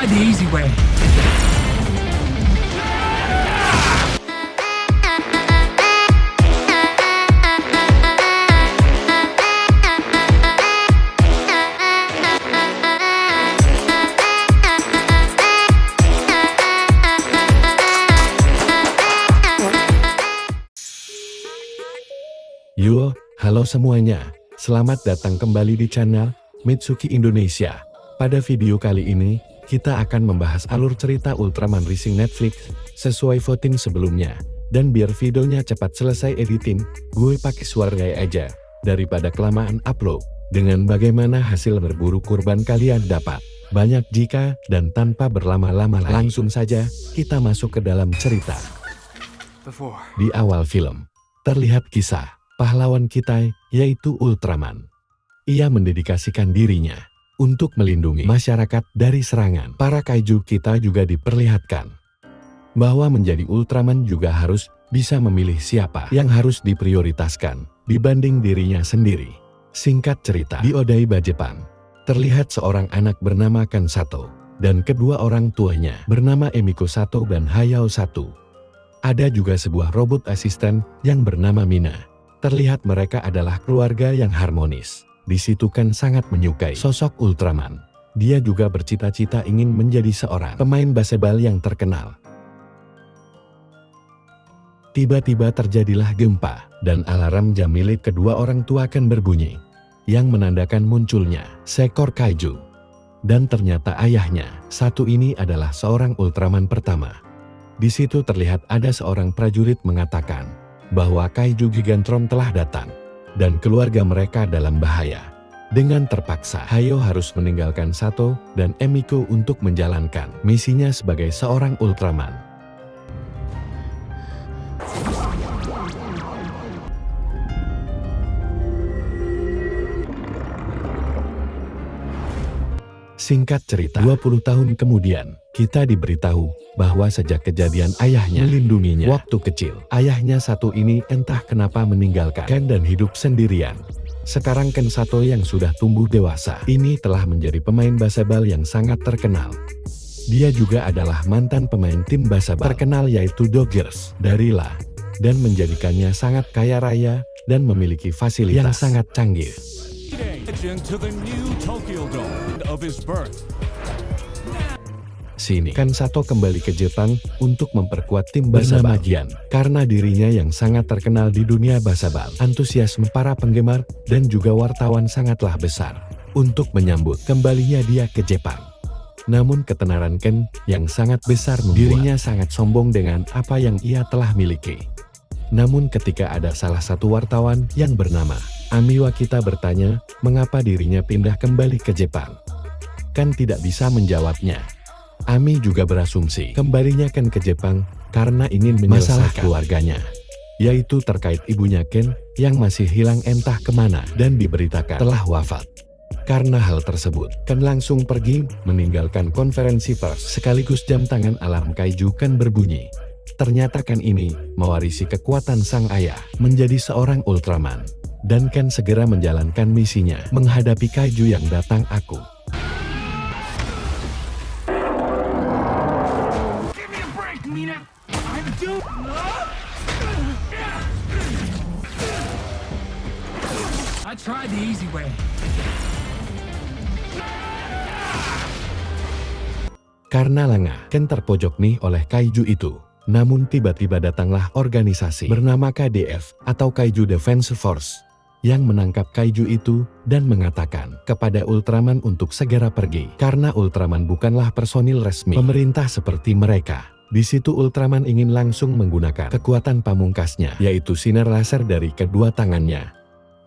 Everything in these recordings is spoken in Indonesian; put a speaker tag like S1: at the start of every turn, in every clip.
S1: tried the easy way.
S2: Yo, halo semuanya. Selamat datang kembali di channel Mitsuki Indonesia. Pada video kali ini, kita akan membahas alur cerita Ultraman Rising Netflix sesuai voting sebelumnya. Dan biar videonya cepat selesai editing, gue pakai suara aja daripada kelamaan upload. Dengan bagaimana hasil berburu kurban kalian dapat banyak jika dan tanpa berlama-lama lagi. Langsung saja kita masuk ke dalam cerita. Di awal film, terlihat kisah pahlawan kita, yaitu Ultraman. Ia mendedikasikan dirinya untuk melindungi masyarakat dari serangan. Para kaiju kita juga diperlihatkan bahwa menjadi Ultraman juga harus bisa memilih siapa yang harus diprioritaskan dibanding dirinya sendiri. Singkat cerita, di Odaiba, Jepang, terlihat seorang anak bernama Ken Sato, dan kedua orang tuanya bernama Emiko Sato dan Hayao Sato. Ada juga sebuah robot asisten yang bernama Mina. Terlihat mereka adalah keluarga yang harmonis. Di situ Ken sangat menyukai sosok Ultraman. Dia juga bercita-cita ingin menjadi seorang pemain baseball yang terkenal. Tiba-tiba terjadilah gempa, dan alarm jam milik kedua orang tua Ken berbunyi, yang menandakan munculnya seekor kaiju. Dan ternyata ayahnya, Sato ini adalah seorang Ultraman pertama. Di situ terlihat ada seorang prajurit mengatakan bahwa kaiju Gigantron telah datang, dan keluarga mereka dalam bahaya. Dengan terpaksa, Hayao harus meninggalkan Sato dan Emiko untuk menjalankan misinya sebagai seorang Ultraman. Singkat cerita, 20 tahun kemudian, kita diberitahu bahwa sejak kejadian ayahnya melindunginya waktu kecil, ayahnya Sato ini entah kenapa meninggalkan Ken dan hidup sendirian. Sekarang Ken Sato yang sudah tumbuh dewasa, ini telah menjadi pemain baseball yang sangat terkenal. Dia juga adalah mantan pemain tim baseball terkenal yaitu Dodgers dari La, dan menjadikannya sangat kaya raya dan memiliki fasilitas yang sangat canggih. Sini, Ken Sato kembali ke Jepang untuk memperkuat tim baseball Gian, karena dirinya yang sangat terkenal di dunia baseball. Antusiasme para penggemar dan juga wartawan sangatlah besar untuk menyambut kembalinya dia ke Jepang. Namun ketenaran Ken yang sangat besar membuat dirinya sangat sombong dengan apa yang ia telah miliki. Namun ketika ada salah satu wartawan yang bernama Ami Wakita bertanya mengapa dirinya pindah kembali ke Jepang, Ken tidak bisa menjawabnya. Ami juga berasumsi kembalinya Ken ke Jepang karena ingin menyelesaikan keluarganya, yaitu terkait ibunya Ken yang masih hilang entah kemana dan diberitakan telah wafat. Karena hal tersebut, Ken langsung pergi meninggalkan konferensi pers sekaligus jam tangan alarm kaiju Ken berbunyi. Ternyata Ken ini mewarisi kekuatan sang ayah menjadi seorang Ultraman. Dan Ken segera menjalankan misinya menghadapi kaiju yang datang aku.
S1: I tried the easy way.
S2: Karena lengah, Ken terpojok nih oleh kaiju itu. Namun tiba-tiba datanglah organisasi bernama KDF atau Kaiju Defense Force yang menangkap kaiju itu dan mengatakan kepada Ultraman untuk segera pergi karena Ultraman bukanlah personil resmi pemerintah seperti mereka. Di situ Ultraman ingin langsung menggunakan kekuatan pamungkasnya yaitu sinar laser dari kedua tangannya.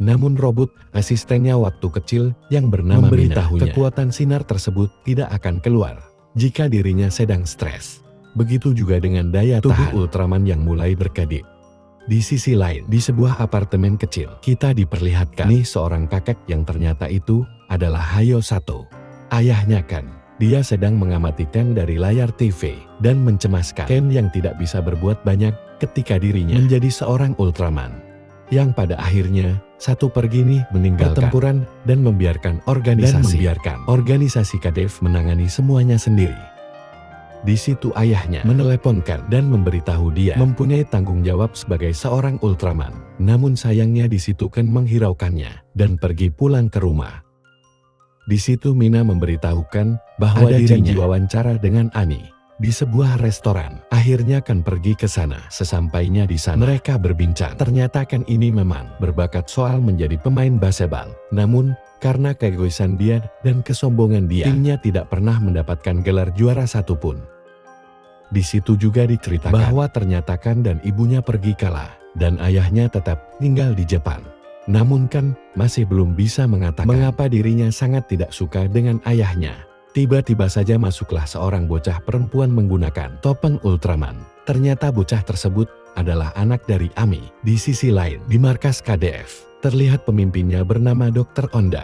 S2: Namun robot asistennya waktu kecil yang bernama Mina, kekuatan sinar tersebut tidak akan keluar jika dirinya sedang stres. Begitu juga dengan daya tubuh Ultraman yang mulai berkedip. Di sisi lain, di sebuah apartemen kecil, kita diperlihatkan nih seorang kakek yang ternyata itu adalah Hayao Sato. Ayahnya Ken. Dia sedang mengamati Ken dari layar TV dan mencemaskan Ken yang tidak bisa berbuat banyak ketika dirinya menjadi seorang Ultraman. yang pada akhirnya satu pergi nih meninggalkan pertempuran dan membiarkan organisasi KDF menangani semuanya sendiri. Di situ ayahnya meneleponkan dan memberitahu dia mempunyai tanggung jawab sebagai seorang Ultraman. Namun sayangnya di situ Ken menghiraukannya dan pergi pulang ke rumah. Di situ Mina memberitahukan bahwa ada janji wawancara dengan Ani di sebuah restoran. Akhirnya Ken pergi ke sana. Sesampainya di sana mereka berbincang. Ternyata Ken ini memang berbakat soal menjadi pemain baseball. Namun karena keegoisan dia dan kesombongan dia, timnya tidak pernah mendapatkan gelar juara satupun. Di situ juga diceritakan bahwa ternyata Ken dan ibunya pergi kalah dan ayahnya tetap tinggal di Jepang. Namun Ken masih belum bisa mengatakan mengapa dirinya sangat tidak suka dengan ayahnya. Tiba-tiba saja masuklah seorang bocah perempuan menggunakan topeng Ultraman. Ternyata bocah tersebut adalah anak dari Ami. Di sisi lain, di markas KDF, terlihat pemimpinnya bernama Dr. Onda.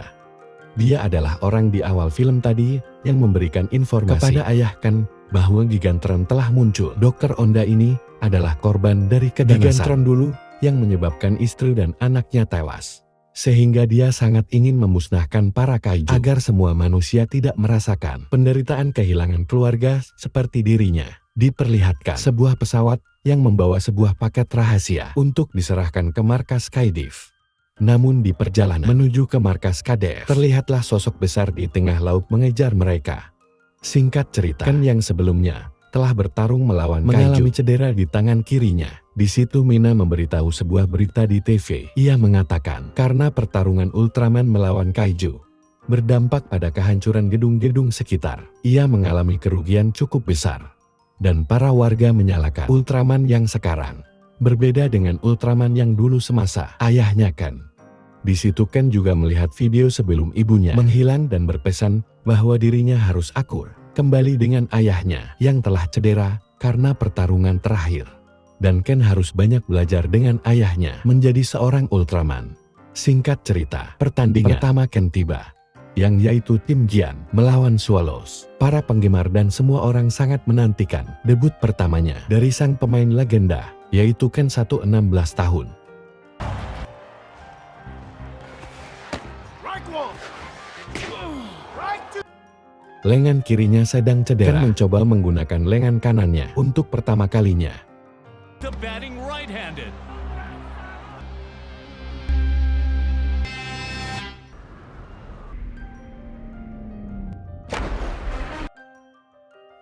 S2: Dia adalah orang di awal film tadi yang memberikan informasi kepada ayah Ken bahwa Gigantron telah muncul. Dr. Onda ini adalah korban dari keganasan Gigantron dulu yang menyebabkan istri dan anaknya tewas. Sehingga dia sangat ingin memusnahkan para kaiju agar semua manusia tidak merasakan penderitaan kehilangan keluarga seperti dirinya. Diperlihatkan sebuah pesawat yang membawa sebuah paket rahasia untuk diserahkan ke markas KDF. Namun di perjalanan menuju ke markas KDF, terlihatlah sosok besar di tengah laut mengejar mereka. Singkat cerita, Ken yang sebelumnya telah bertarung melawan mengalami cedera di tangan kirinya. Di situ Mina memberitahu sebuah berita di TV. Ia mengatakan karena pertarungan Ultraman melawan kaiju berdampak pada kehancuran gedung-gedung sekitar, ia mengalami kerugian cukup besar. Dan para warga menyalahkan Ultraman yang sekarang berbeda dengan Ultraman yang dulu semasa ayahnya Ken. Di situ Ken juga melihat video sebelum ibunya menghilang dan berpesan bahwa dirinya harus akur kembali dengan ayahnya yang telah cedera karena pertarungan terakhir. Dan Ken harus banyak belajar dengan ayahnya menjadi seorang Ultraman. Singkat cerita, pertandingan pertama Ken tiba, yang yaitu tim Gian melawan Swallows. Para penggemar dan semua orang sangat menantikan debut pertamanya dari sang pemain legenda, yaitu Ken 16 tahun. Lengan kirinya sedang cedera. Ken mencoba menggunakan lengan kanannya untuk pertama kalinya.
S3: To batting right-handed.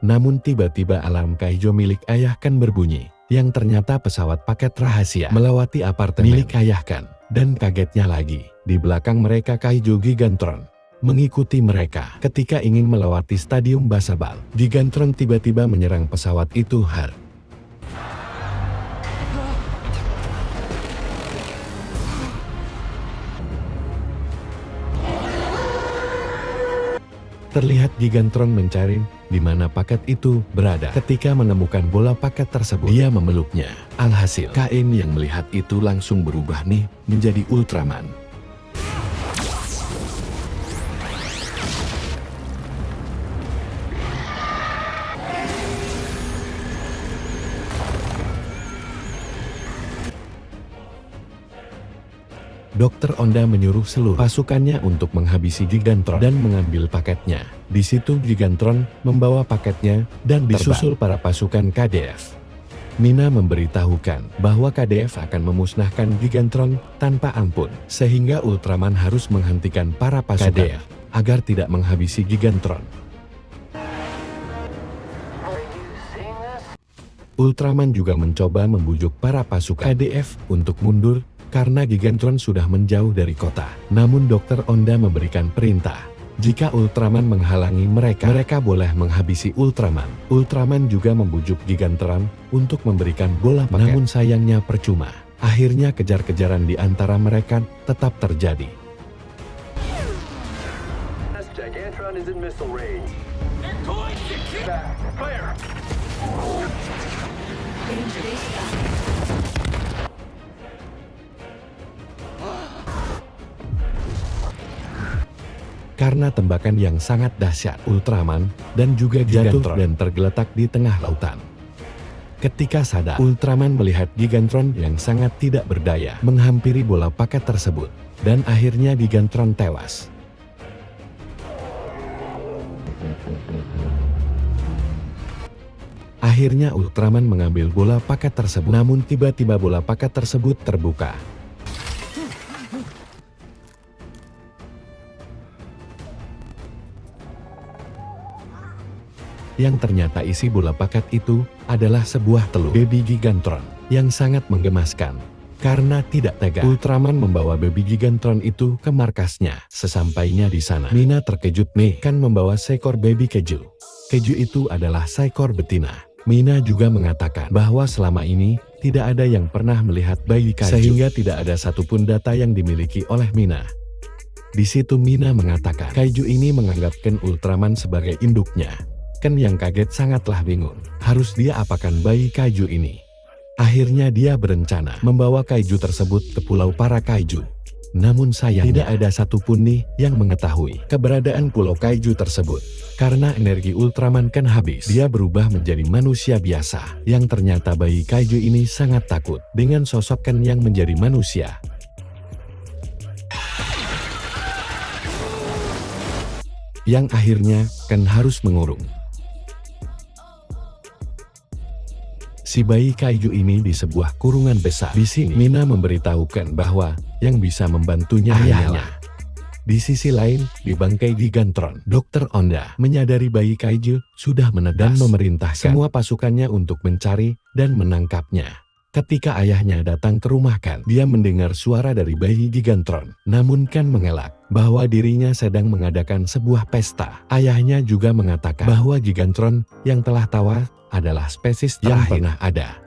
S2: Namun tiba-tiba alarm kaiju milik ayah Ken berbunyi, yang ternyata pesawat paket rahasia melewati apartemen milik ayah Ken. Dan kagetnya lagi, di belakang mereka kaiju Gigantron mengikuti mereka. Ketika ingin melewati stadium baseball, Gigantron tiba-tiba menyerang pesawat itu. Terlihat Gigantron mencari di mana paket itu berada. Ketika menemukan bola paket tersebut, dia memeluknya. Alhasil, Kain yang melihat itu langsung berubah nih menjadi Ultraman. Dr. Onda menyuruh seluruh pasukannya untuk menghabisi Gigantron dan mengambil paketnya. Di situ Gigantron membawa paketnya dan disusul para pasukan KDF. Mina memberitahukan bahwa KDF akan memusnahkan Gigantron tanpa ampun, sehingga Ultraman harus menghentikan para pasukan KDF agar tidak menghabisi Gigantron. Ultraman juga mencoba membujuk para pasukan KDF untuk mundur karena Gigantron sudah menjauh dari kota. Namun Dr. Onda memberikan perintah, jika Ultraman menghalangi mereka, mereka boleh menghabisi Ultraman. Ultraman juga membujuk Gigantron untuk memberikan bola paket. Namun sayangnya percuma. Akhirnya kejar-kejaran di antara mereka tetap terjadi.
S4: Gigantron is in missile range.
S3: They're going to kill.
S4: Fire!
S2: Karena tembakan yang sangat dahsyat, Ultraman dan juga jatuh dan tergeletak di tengah lautan. Ketika sadar, Ultraman melihat Gigantron yang sangat tidak berdaya menghampiri bola paket tersebut. Dan akhirnya Gigantron tewas. Akhirnya Ultraman mengambil bola paket tersebut, namun tiba-tiba bola paket tersebut terbuka. Yang ternyata isi bola paket itu adalah sebuah telur baby Gigantron yang sangat menggemaskan. Karena tidak tega, Ultraman membawa baby Gigantron itu ke markasnya. Sesampainya di sana, Mina terkejut nih kan membawa seekor baby keju. Keju itu adalah seekor betina. Mina juga mengatakan bahwa selama ini tidak ada yang pernah melihat bayi kaiju, sehingga tidak ada satupun data yang dimiliki oleh Mina. Di situ Mina mengatakan kaiju ini menganggapkan Ultraman sebagai induknya. Ken yang kaget sangatlah bingung, harus dia apakan bayi kaiju ini. Akhirnya dia berencana membawa kaiju tersebut ke pulau para kaiju. Namun sayangnya tidak ada satupun nih yang mengetahui keberadaan pulau kaiju tersebut. Karena energi Ultraman Ken habis, dia berubah menjadi manusia biasa. Yang ternyata bayi kaiju ini sangat takut dengan sosok Ken yang menjadi manusia. Yang akhirnya Ken harus mengurung si bayi kaiju ini di sebuah kurungan besar. Di sini Mina memberitahukan bahwa yang bisa membantunya ayahnya. Di sisi lain, di bangkai Gigantron, Dr. Onda menyadari bayi kaiju sudah menetas dan memerintahkan semua pasukannya untuk mencari dan menangkapnya. Ketika ayahnya datang ke rumah Ken, dia mendengar suara dari bayi Gigantron. Namun Ken mengelak bahwa dirinya sedang mengadakan sebuah pesta. Ayahnya juga mengatakan bahwa Gigantron yang telah tawas adalah spesies yang pernah ada.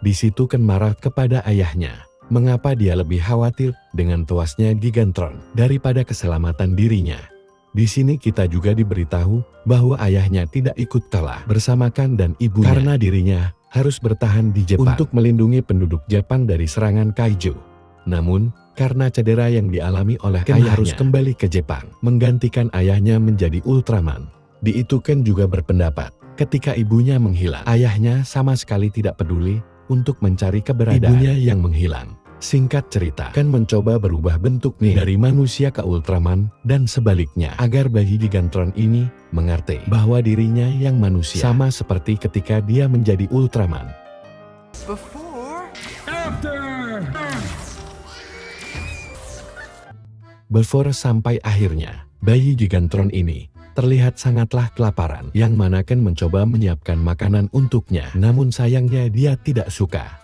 S2: Di situ Ken marah kepada ayahnya. Mengapa dia lebih khawatir dengan tewasnya Gigantron daripada keselamatan dirinya? Di sini kita juga diberitahu bahwa ayahnya tidak ikut kalah bersama Ken dan ibunya karena dirinya harus bertahan di Jepang untuk melindungi penduduk Jepang dari serangan kaiju. Namun, karena cedera yang dialami oleh Ken harus kembali ke Jepang, menggantikan ayahnya menjadi Ultraman. Di itu Ken juga berpendapat, ketika ibunya menghilang, ayahnya sama sekali tidak peduli untuk mencari keberadaan ibunya yang menghilang. Singkat cerita, Ken mencoba berubah bentuk nih dari manusia ke Ultraman dan sebaliknya agar bayi Gigantron ini mengerti bahwa dirinya yang manusia sama seperti ketika dia menjadi Ultraman. Before sampai akhirnya, bayi Gigantron ini terlihat sangatlah kelaparan, yang mana Ken mencoba menyiapkan makanan untuknya, namun sayangnya dia tidak suka.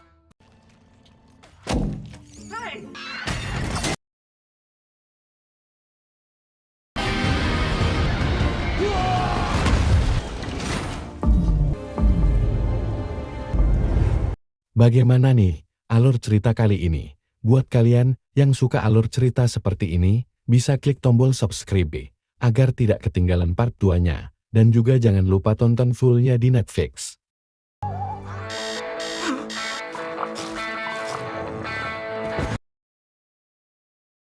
S2: Bagaimana nih alur cerita kali ini? Buat kalian yang suka alur cerita seperti ini, bisa klik tombol subscribe agar tidak ketinggalan part 2-nya. Dan juga jangan lupa tonton fullnya di Netflix.